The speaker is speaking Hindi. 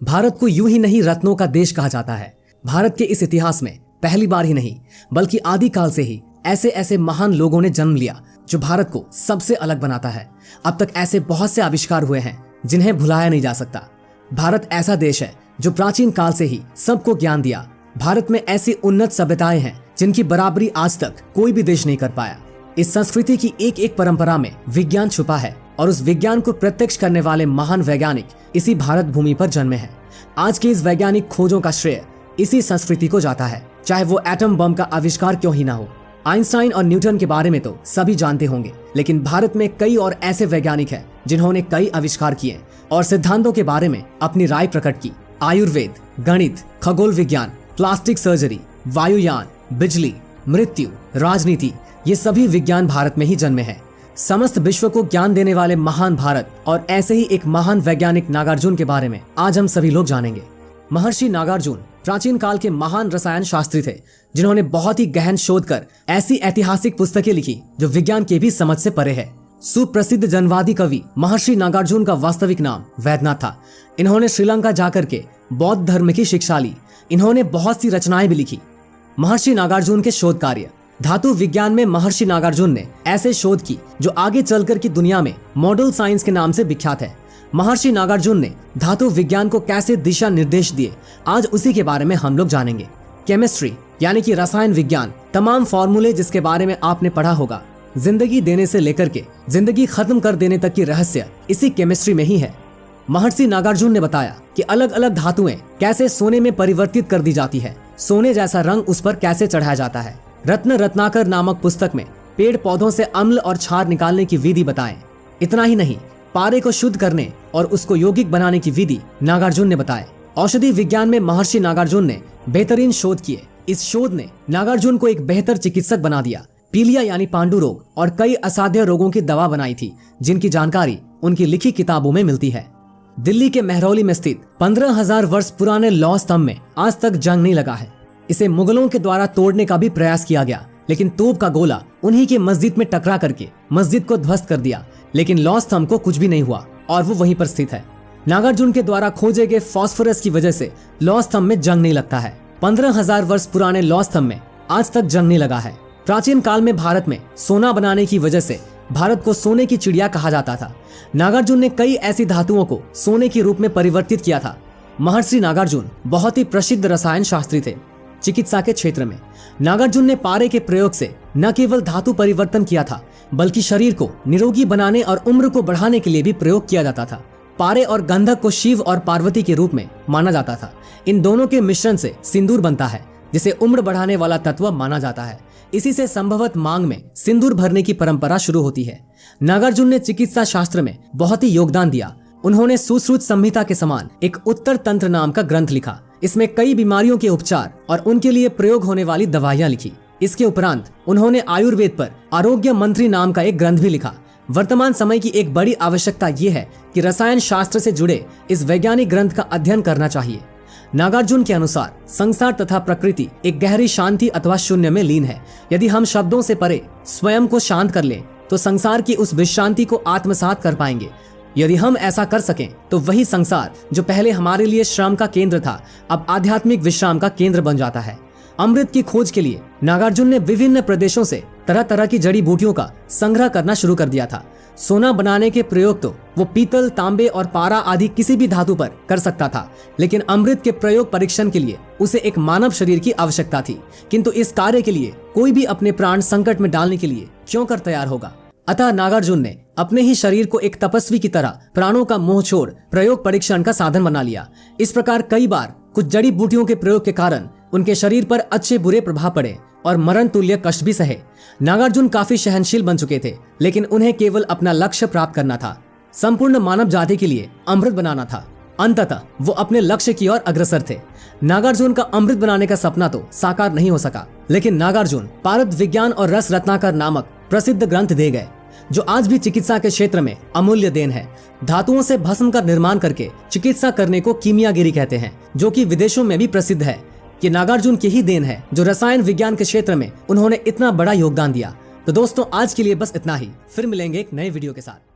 भारत को यूं ही नहीं रत्नों का देश कहा जाता है। भारत के इस इतिहास में पहली बार ही नहीं बल्कि आदिकाल से ही ऐसे ऐसे महान लोगों ने जन्म लिया जो भारत को सबसे अलग बनाता है। अब तक ऐसे बहुत से आविष्कार हुए हैं जिन्हें भुलाया नहीं जा सकता। भारत ऐसा देश है जो प्राचीन काल से ही सबको ज्ञान दिया। भारत में ऐसी उन्नत सभ्यताएं हैं जिनकी बराबरी आज तक कोई भी देश नहीं कर पाया। इस संस्कृति की एक एक परंपरा में विज्ञान छुपा है और उस विज्ञान को प्रत्यक्ष करने वाले महान वैज्ञानिक इसी भारत भूमि पर जन्मे हैं। आज की इस वैज्ञानिक खोजों का श्रेय इसी संस्कृति को जाता है, चाहे वो एटम बम का आविष्कार क्यों ही ना हो। आइंस्टाइन और न्यूटन के बारे में तो सभी जानते होंगे, लेकिन भारत में कई और ऐसे वैज्ञानिक हैं जिन्होंने कई आविष्कार किए और सिद्धांतों के बारे में अपनी राय प्रकट की। आयुर्वेद, गणित, खगोल विज्ञान, प्लास्टिक सर्जरी, वायुयान, बिजली, मृत्यु, राजनीति, ये सभी विज्ञान भारत में ही जन्मे हैं। समस्त विश्व को ज्ञान देने वाले महान भारत और ऐसे ही एक महान वैज्ञानिक नागार्जुन के बारे में आज हम सभी लोग जानेंगे। महर्षि नागार्जुन प्राचीन काल के महान रसायन शास्त्री थे जिन्होंने बहुत ही गहन शोध कर ऐसी ऐतिहासिक पुस्तकें लिखी जो विज्ञान के भी समझ से परे है। सुप्रसिद्ध जनवादी कवि महर्षि नागार्जुन का वास्तविक नाम वैद्यनाथ था। इन्होंने श्रीलंका जाकर के बौद्ध धर्म की शिक्षा ली। इन्होंने बहुत सी रचनाएं भी लिखी। महर्षि नागार्जुन के शोध कार्य। धातु विज्ञान में महर्षि नागार्जुन ने ऐसे शोध की जो आगे चलकर की दुनिया में मॉडल साइंस के नाम से विख्यात है। महर्षि नागार्जुन ने धातु विज्ञान को कैसे दिशा निर्देश दिए, आज उसी के बारे में हम लोग जानेंगे। केमिस्ट्री यानी कि रसायन विज्ञान, तमाम फॉर्मूले जिसके बारे में आपने पढ़ा होगा, जिंदगी देने से लेकर के जिंदगी खत्म कर देने तक की रहस्य इसी केमिस्ट्री में ही है। महर्षि नागार्जुन ने बताया कि अलग अलग धातुएं कैसे सोने में परिवर्तित कर दी जाती है, सोने जैसा रंग उस पर कैसे चढ़ाया जाता है। रत्न रत्नाकर नामक पुस्तक में पेड़ पौधों से अम्ल और क्षार निकालने की विधि बताएं। इतना ही नहीं, पारे को शुद्ध करने और उसको यौगिक बनाने की विधि नागार्जुन ने बताए। औषधि विज्ञान में महर्षि नागार्जुन ने बेहतरीन शोध किए। इस शोध ने नागार्जुन को एक बेहतर चिकित्सक बना दिया। पीलिया यानी पांडु रोग और कई असाध्य रोगों की दवा बनाई थी जिनकी जानकारी उनकी लिखी किताबों में मिलती है। दिल्ली के महरौली में स्थित 15,000 वर्ष पुराने लौह स्तंभ में आज तक जंग नहीं लगा है। इसे मुगलों के द्वारा तोड़ने का भी प्रयास किया गया, लेकिन तोप का गोला उन्हीं की मस्जिद में टकरा करके मस्जिद को ध्वस्त कर दिया, लेकिन लौह स्तंभ को कुछ भी नहीं हुआ और वो वहीं पर स्थित है। नागार्जुन के द्वारा खोजे गए फास्फोरस की वजह से लौह स्तंभ में जंग नहीं लगता है। 15,000 वर्ष पुराने लौह स्तंभ में आज तक जंग नहीं लगा है। प्राचीन काल में भारत में सोना बनाने की वजह से भारत को सोने की चिड़िया कहा जाता था। नागार्जुन ने कई ऐसी धातुओं को सोने के रूप में परिवर्तित किया था। महर्षि नागार्जुन बहुत ही प्रसिद्ध रसायन शास्त्री थे। चिकित्सा के क्षेत्र में नागार्जुन ने पारे के प्रयोग से न केवल धातु परिवर्तन किया था, बल्कि शरीर को निरोगी बनाने और उम्र को बढ़ाने के लिए भी प्रयोग किया जाता था। पारे और गंधक को शिव और पार्वती के रूप में माना जाता था। इन दोनों के मिश्रण से सिंदूर बनता है, जिसे उम्र बढ़ाने वाला तत्व माना जाता है। इसी से संभवत मांग में सिंदूर भरने की परंपरा शुरू होती है। नागार्जुन ने चिकित्सा शास्त्र में बहुत ही योगदान दिया। उन्होंने सुश्रुत संहिता के समान एक उत्तर तंत्र नाम का ग्रंथ लिखा। इसमें कई बीमारियों के उपचार और उनके लिए प्रयोग होने वाली दवाइयां लिखी। इसके उपरांत उन्होंने आयुर्वेद पर आरोग्य मंत्री नाम का एक ग्रंथ भी लिखा। वर्तमान समय की एक बड़ी आवश्यकता ये है कि रसायन शास्त्र से जुड़े इस वैज्ञानिक ग्रंथ का अध्ययन करना चाहिए। नागार्जुन के अनुसार संसार तथा प्रकृति एक गहरी शांति अथवा शून्य में लीन है। यदि हम शब्दों से परे स्वयं को शांत कर लें तो संसार की उस विश्रांति को आत्मसात कर पाएंगे। यदि हम ऐसा कर सकें तो वही संसार जो पहले हमारे लिए श्रम का केंद्र था, अब आध्यात्मिक विश्राम का केंद्र बन जाता है। अमृत की खोज के लिए नागार्जुन ने विभिन्न प्रदेशों से तरह तरह की जड़ी बूटियों का संग्रह करना शुरू कर दिया था। सोना बनाने के प्रयोग तो वो पीतल, तांबे और पारा आदि किसी भी धातु पर कर सकता था, लेकिन अमृत के प्रयोग परीक्षण के लिए उसे एक मानव शरीर की आवश्यकता थी। किंतु इस कार्य के लिए कोई भी अपने प्राण संकट में डालने के लिए क्यों कर तैयार होगा। अतः नागार्जुन ने अपने ही शरीर को एक तपस्वी की तरह प्राणों का मोह छोड़ प्रयोग परीक्षण का साधन बना लिया। इस प्रकार कई बार कुछ जड़ी बूटियों के प्रयोग के कारण उनके शरीर पर अच्छे बुरे प्रभाव पड़े और मरण तुल्य कष्ट भी सहे। नागार्जुन काफी सहनशील बन चुके थे, लेकिन उन्हें केवल अपना लक्ष्य प्राप्त करना था, संपूर्ण मानव जाति के लिए अमृत बनाना था। अंततः वो अपने लक्ष्य की ओर अग्रसर थे। नागार्जुन का अमृत बनाने का सपना तो साकार नहीं हो सका, लेकिन नागार्जुन पारद विज्ञान और रस रत्नाकर नामक प्रसिद्ध ग्रंथ दे गए, जो आज भी चिकित्सा के क्षेत्र में अमूल्य देन है। धातुओं से भस्म का निर्माण करके चिकित्सा करने को कीमियागिरी कहते हैं, जो कि विदेशों में भी प्रसिद्ध है। ये नागार्जुन की ही देन है जो रसायन विज्ञान के क्षेत्र में उन्होंने इतना बड़ा योगदान दिया। तो दोस्तों, आज के लिए बस इतना ही। फिर मिलेंगे एक नए वीडियो के साथ।